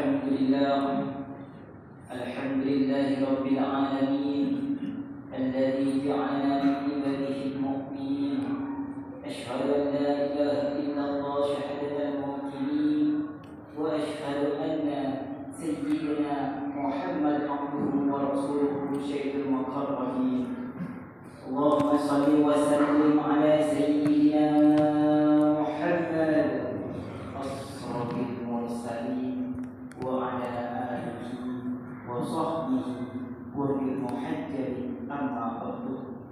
Alhamdulillah Rabbil Alamin Alladhi ja'alana min ibadihi al-mu'minin. Ashhadu an la ilaha illallah syahadatal mu'minin wa ashhadu anna sayyidina Muhammad abduhu wa rasuluhu sayyidul muqarrabin. Allahumma salli wa sallim ala sayyidina Muhammad asrafil mursalin wa ala sahbihi wa bil muhajjalin amma ba'du.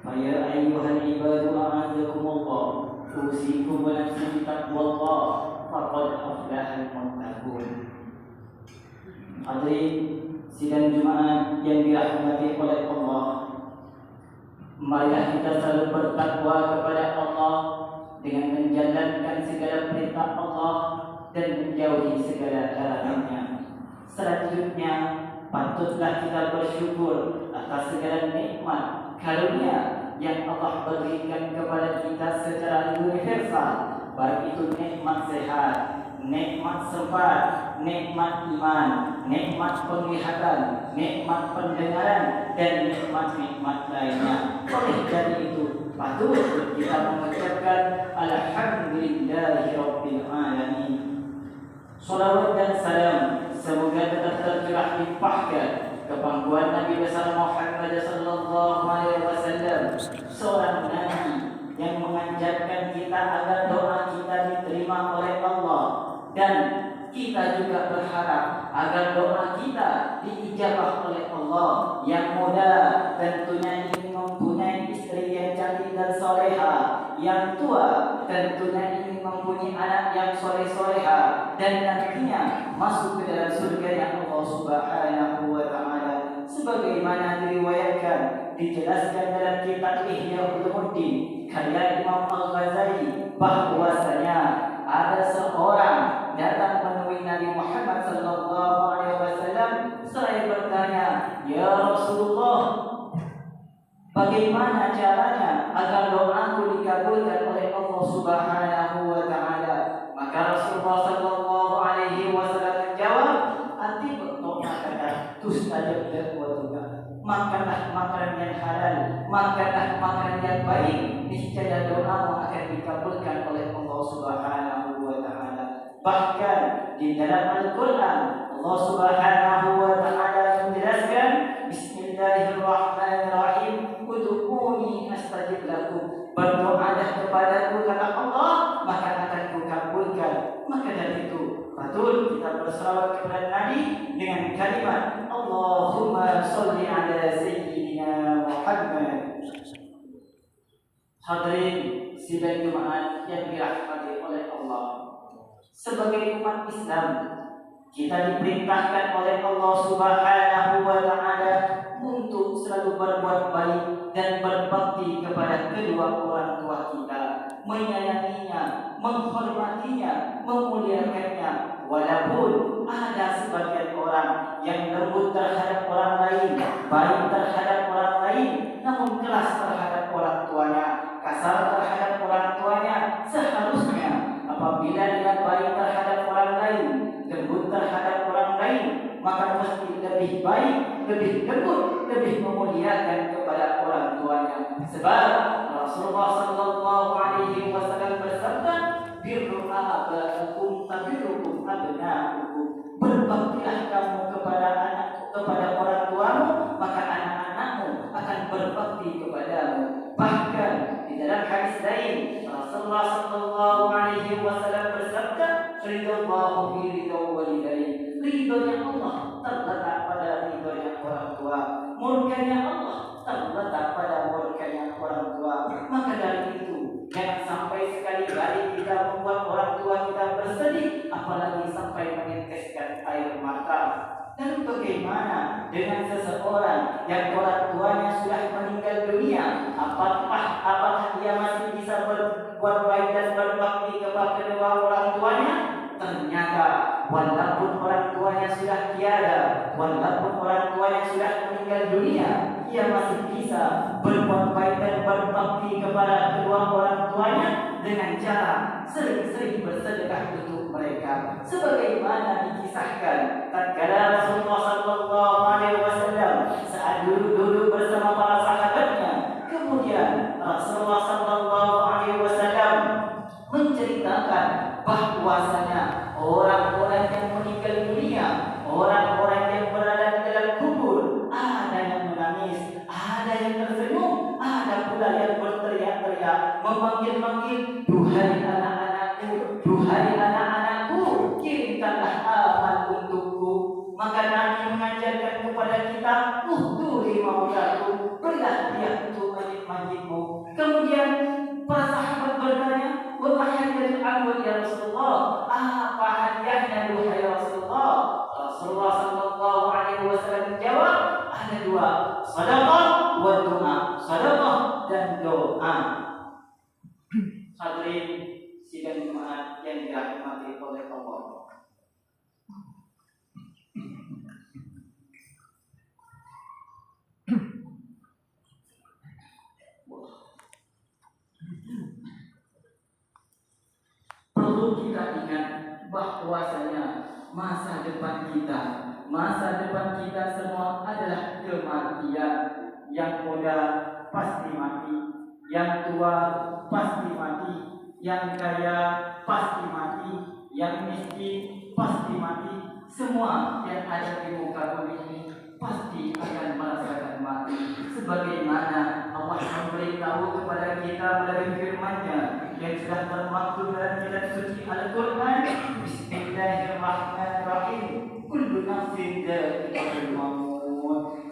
Faya ayyuhal ibadu a'azakumullah, usikum wa nafsi bitaqwallah, faqad aflahal muttaqun. Hadirin sidang Jumat yang dirahmati oleh Allah, marilah kita selalu bertakwa kepada Allah dengan menjalankan segala perintah Allah dan menjauhi segala larangannya. Selanjutnya, patutlah kita bersyukur atas segala nikmat karunia yang Allah berikan kepada kita secara universal, baik itu nikmat sehat, nikmat sempat, nikmat iman, nikmat penglihatan, nikmat pendengaran, dan nikmat-nikmat lainnya. Oleh dari itu, patut kita mengucapkan Alhamdulillahi Rabbil Alamin. Salawat dan salam semoga tetap tercurah limpahkan ke pangkuan Nabi besar Muhammad sallallahu alaihi wasallam, seorang nabi yang mengajarkan kita agar doa kita diterima oleh Allah, dan kita juga berharap agar doa kita diijabah oleh Allah. Yang muda tentunya ingin mempunyai istri yang cantik dan soleha, yang tua tentunya ingin mempunyai anak yang soleh-soleha, dan nantinya masuk ke dalam surga yang Allah Subhanahu wa Ta'ala, sebagaimana diriwayatkan dijelaskan dalam kitab Ihya Ulumuddin karya Imam Al-Ghazali, bahwasanya ada seorang datang menemui Nabi Muhammad sallallahu alaihi wasallam. Saya bertanya, "Ya Rasulullah, bagaimana caranya agar doaku dikabulkan oleh Allah Subhanahu wa Ta'ala?" Maka Rasulullah sallallahu alaihi wasallam menjawab, "Anti berdoa tustajab da'watuka." Makanlah makanan yang halal, makanlah makanan yang baik, niscaya doamu akan dikabulkan oleh Allah Subhanahu wa Ta'ala. Bahkan di dalam Al-Quran Allah Subhanahu wa Ta'ala menjelaskan, Bismillahirrahmanirrahim, ud'uni astajib lakum. Berdoalah kepadaku, kata Allah, maka akan kukabulkan. Maka dari itu patut kita berselawat kepada Nabi dengan kalimat Allahumma sholli ala sayyidina Muhammad. Hadirin sidang Jumat yang dirahmati oleh Allah, sebagai umat Islam, kita diperintahkan oleh Allah Subhanahu wa Ta'ala untuk selalu berbuat baik dan berbakti kepada kedua orang tua kita, menyayanginya, menghormatinya, memuliakannya. Walaupun ada sebagian orang yang lembut terhadap orang lain, baik terhadap orang lain, namun keras terhadap orang tuanya, kasar terhadap orang tuanya, seharusnya apabila dia baik terhadap orang lain, lembut terhadap orang lain, maka mesti lebih baik, lebih lembut, lebih memuliakan kepada orang tuanya. Sebab Rasulullah sallallahu alaihi wasallam bersabda, "Birru abaikum tabirrukum abna'ukum." Berbaktilah kamu kepada orang tuamu, maka anak-anakmu akan berbakti kepadamu. Bahkan di dalam hadis lain Rasulullah sallallahu alaihi wasallam bersabda, "Ridallahu fi ridal walidain." Ridhonya Allah terletak pada ridhonya orang tua, murkanya Allah terletak pada murkanya orang tua. Maka dari itu, jangan sampai sekali-kali kita membuat orang tua kita bersedih, apalagi sampai meneteskan air mata. Dan bagaimana dengan seseorang yang orang tuanya sudah meninggal dunia? Apakah dia masih bisa berbuat baik dan berbakti kepada kedua orang tuanya? Ternyata walaupun orang tuanya sudah tiada, walaupun orang tuanya sudah meninggal dunia, ia masih bisa berbuat baik dan berbakti kepada kedua orang tuanya dengan cara sering-sering bersedekah untuk mereka. Sebagaimana kisahkan tatkala Rasulullah sallallahu alaihi wasallam saat duduk bersama para sahabatnya, kemudian Rasulullah sallallahu alaihi wasallam menceritakan bahwasanya orang-orang yang meninggal dunia, orang-orang yang berada di dalam kubur, ada yang menangis, ada yang tersenyum, ada pula yang berteriak-teriak memanggil-manggil, duhai anak-anakku, duhai anak-anakku, kirimkanlah amal untukku. Maka Nabi mengajarkan kepada kita, uhduri maulaku, berilah dia untuk mayit-mayitmu. Kemudian para sahabat bertanya, wa hadiyatul amwat ya Rasulullah, apa hadiahnya duhai Rasulullah? Rasulullah sallallahu alaihi wasallam menjawab, ada dua, sedekah wa doa, sedekah dan doa. Hadirin sidang jemaat yang dirahmati oleh Allah. Perlu kita ingat bahwasanya masa depan kita semua adalah kematian. Yang muda pasti mati, yang tua pasti mati, yang kaya pasti mati, yang miskin pasti mati. Semua yang ada di muka bumi ini pasti akan merasakan mati. Sebagaimana Allah memberitahu kepada kita melalui firman-Nya yang sudah termaktub dalam kitab suci Al-Quran, Bismillahirrahmanirrahim, kullu nafsin dha'iqatul maut.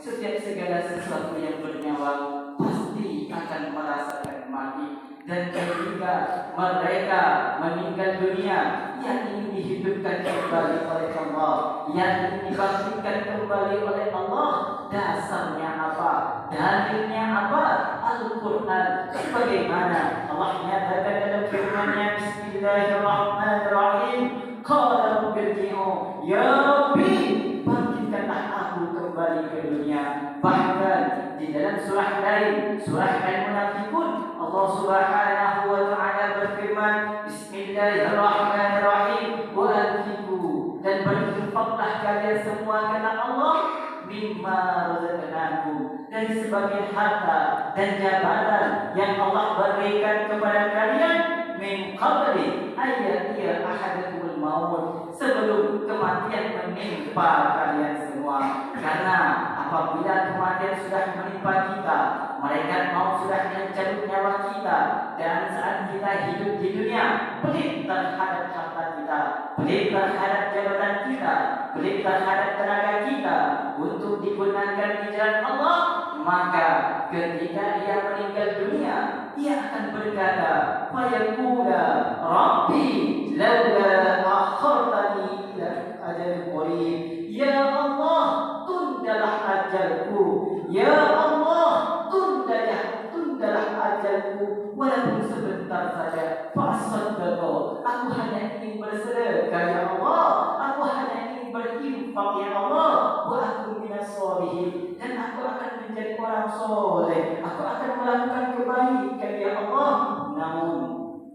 Setiap segala sesuatu yang bernyawa pasti akan merasakan mati. Dan ketika mereka meninggal dunia, yang ingin dihidupkan kembali oleh Allah, yang ingin dibangkitkan kembali oleh Allah, dasarnya apa? Dalilnya apa? Al-Quran. Sebagaimana Allah nyatakan dalam firman-Nya, Bismillahirrahmanirrahim, qala rabbi'u ya Rabbi, bangkitkanlah aku kembali ke dunia. Bahkan di dalam surah lain, surah Al-Munafiqun, Allah Subhanahu wa taala berfirman, Bismillahirrahmanirrahim, wa anfiqu, dan berinfaklah kalian semua kata Allah, mimma razaqnakum, dari sebagian harta dan jabatan yang Allah berikan kepada kalian, min qabli ayatiya ahadakumul maut, sebelum kematian menimpa kalian semua. Karena apabila kematian sudah menimpa kita, malaikat maut sudah mencabut nyawa kita, dan saat kita hidup di dunia, pelit terhadap harta kita, pelit terhadap jabatan kita, pelit terhadap tenaga kita untuk digunakan di jalan Allah, maka ketika dia meninggal dunia, ia akan berkata, fayaqula rabbi laula akhartani ila ajalin qarib, ya Allah, tundalah ajalku, ya Allah, tundalah ajalku walaupun sebentar saja. Fasaddaqa, aku hanya ingin bersedekah ya Allah, aku hanya ingin berinfak ya Allah, wa aku minas sholihin, dan aku akan menjadi orang soleh, aku akan melakukan kebaikan ya Allah. Namun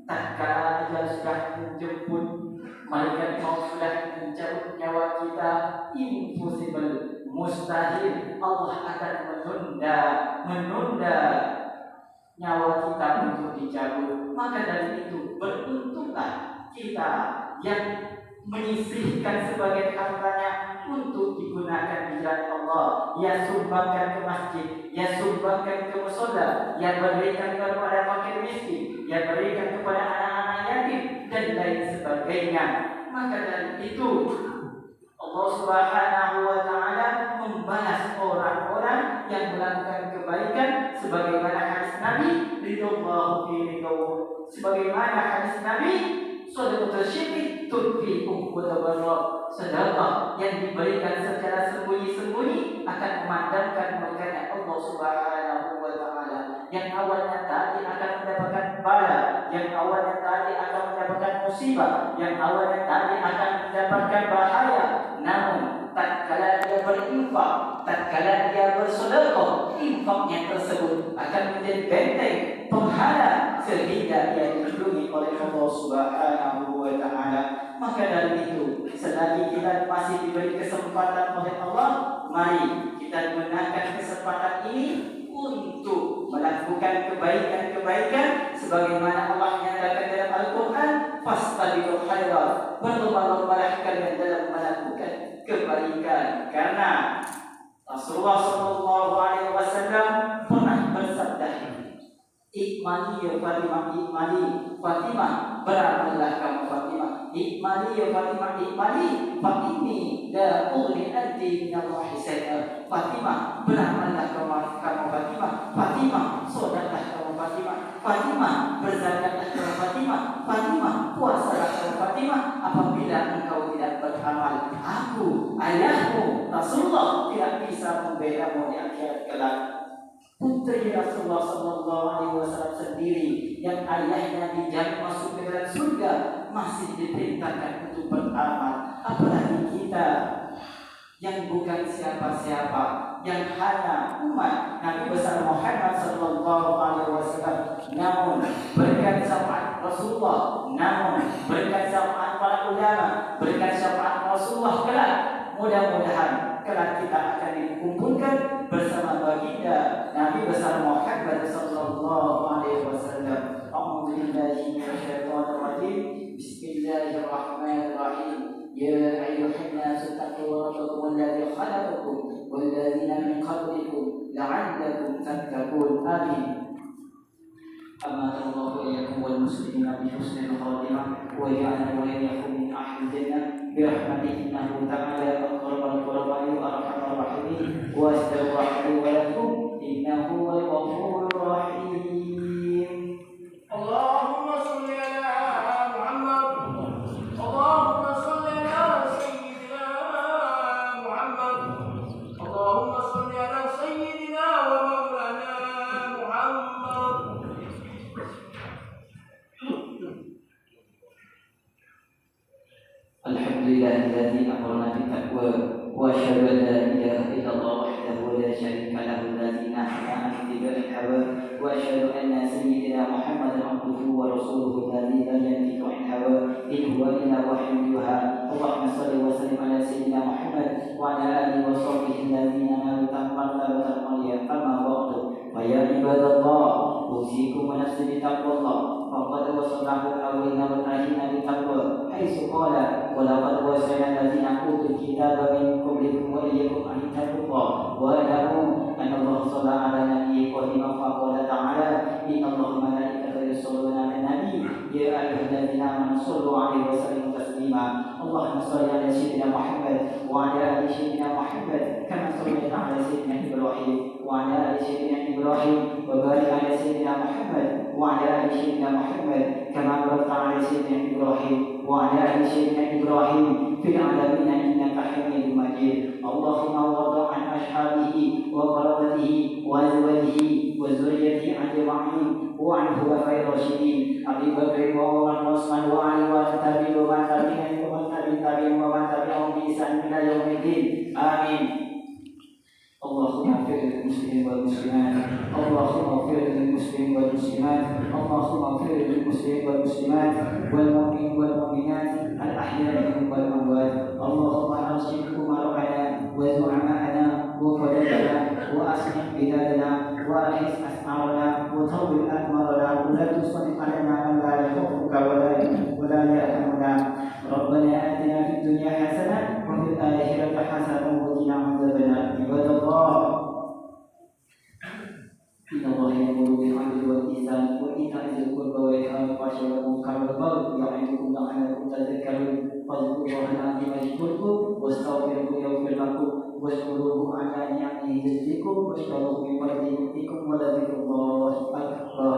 tatkala ajal sudah menjemput, malaikat maut sudah mencabut nyawa kita, impossible, mustahil, Allah akan menunda nyawa kita untuk dicabut. Maka dari itu beruntunglah kita yang menyisihkan sebagian hartanya untuk digunakan di jalan Allah, ya sumbangkan ke masjid, ya sumbangkan ke mushola, ya berikan kepada fakir miskin, ya berikan kepada anak-anak yatim, dan lain sebagainya. Maka dari itu Allah Subhanahu wa taala membalas orang-orang yang melakukan kebaikan, sebagaimana hadis Nabi, ridallahu fi ridallahu, sebagaimana hadis Nabi, sedekah syirki tudfi ukhuwah, sedekah yang diberikan secara sembunyi-sembunyi akan memandangkan murkanya Allah Subhanahu wa taala. Yang awalnya tadi akan mendapatkan bala, yang awalnya tadi akan mendapatkan musibah, yang awalnya tadi akan mendapatkan bahaya, namun tatkala dia berinfak, tatkala dia bersedekah, infaknya tersebut akan menjadi benteng penghala sehingga dia dilindungi oleh Allah Subhanahu wa taala. Maka dari itu, selagi kita masih diberi kesempatan oleh Allah, mari kita gunakan kesempatan ini untuk melakukan kebaikan-kebaikan sebagaimana Allah nyatakan dalam Al-Quran, fastabiqul khairat, berlomba-lombalah kalian dalam melakukan kebaikan. Karena Rasulullah SAW pernah bersabda, ikmali ya Fatimah, ikmali Fatimah, beramallah kamu Fatimah, ikmali ya Fatimah, ikmali fa inni la ughni anti minallahi syai'an. Fatimah, beramallah kamu Fatimah, Fatimah, solatlah kamu Fatimah, Fatimah, berzakatlah kamu Fatimah, Fatimah, puasalah kamu Fatimah. Apabila engkau tidak beramal, aku, ayahmu Rasulullah tidak bisa membelamu di akhirat kelak. Putri Rasulullah SAW sendiri yang ayahnya dijamin masuk ke dalam surga masih diperintahkan untuk beramal. Apalagi kita yang bukan siapa-siapa, yang hanya umat Nabi besar Muhammad SAW. Namun berkat syafaat Rasulullah, namun berkat syafaat para ulama, berkat syafaat Rasulullah kelak, mudah-mudahan kelak kita akan dikumpulkan bersama baginda Nabi besar Muhammad sallallahu alaihi wasallam. A'udzu billahi minasyaitonir rajim. Bismillahirrahmanirrahim. Ya ayyuhan nasu taqu rabbakum alladzi khalaqakum wal ladzina min qablikum la'allakum tattaqun. Amin. أمات الله وإياكم والمسلمين بحسن الخاتمة وجعلنا وإياكم من أهل الجنة برحمته إنه تعالى أكرم القرباء وأرحم الراحمين واستغفر لي ولكم إنه هو الغفور الرحيم. اللهم صل على محمد، اللهم صل على سيدنا محمد، اللهم صل على سيدنا ومولانا محمد. Alhamdulillahilladzi amarna bittaqwa wa asyhadu an la ilaha illallah wahdahu la syarika lahu alladzi nahana an ittiba'i hawa wa asyhadu anna sayyidina Muhammadan abduhu wa rasuluhu alladzi lam yantiqu an hawa in huwa illa wahyun yuha. Allahumma shalli wa sallim ala sayyidina Muhammad wa ala alihi wa sahbihi alladzina nalu martabatan aliyah. Amma ba'du, fa ya ibadallah, usikum wa nafsi bi taqwallah. فقد وصله الأولين والآخرين بالتقوى حيث قال ولقد وصينا الذين أوتوا الكتاب من قبلكم وإياكم أن اتقوا الله واعلموا أن الله صلى على نبيه قديما فقال تعالى إن الله وملائكته يصلون على النبي يا أيها الذين آمنوا صلوا عليه وسلموا تسليما. اللهم صل على سيدنا محمد وعلى آل سيدنا محمد كما صليت على سيدنا إبراهيم وعلى آل سيدنا إبراهيم وبارك على سيدنا محمد وعلى آل سيدنا محمد كما باركت على سيدنا إبراهيم وعلى آل سيدنا إبراهيم في العالمين إنك حميد مجيد. اللهم وارض عن أصحابه وقرابته وأزواجه وذريته أجمعين وعن خلفاء الراشدين أبي بكر وعمر وعثمان وعلي والتابعين ومن تبعهم ومن تبعهم بإحسان إلى يوم الدين. آمين. اللهم اغفر للمسلمين والمسلمات، اللهم اغفر للمسلمين والمسلمات، اللهم اغفر للمسلمين والمسلمات والمؤمنين والمؤمنات الأحياء منهم والأموات. اللهم أرشد أمراءنا وزعماءنا وقادتنا وأصلح بلادنا وأحس أسمارنا وطول أكمارنا ولا تسلط علينا من لا يخافك ولا يرحمنا. ربنا آتنا في الدنيا حسنة وفي الآخرة حسنة وقنا عذاب النار. عباد الله، إن الله يأمر بالعدل والإحسان وإيتاء ذي القربى وينهى عن الفحشاء والمنكر والبغي يعظكم لعلكم تذكرون. فاذكروا الله العظيم يذكركم واستغفروه يغفر لكم واشكروه على نعمه يزدكم واشكروه من فضله يؤتكم ولذكر الله أكبر.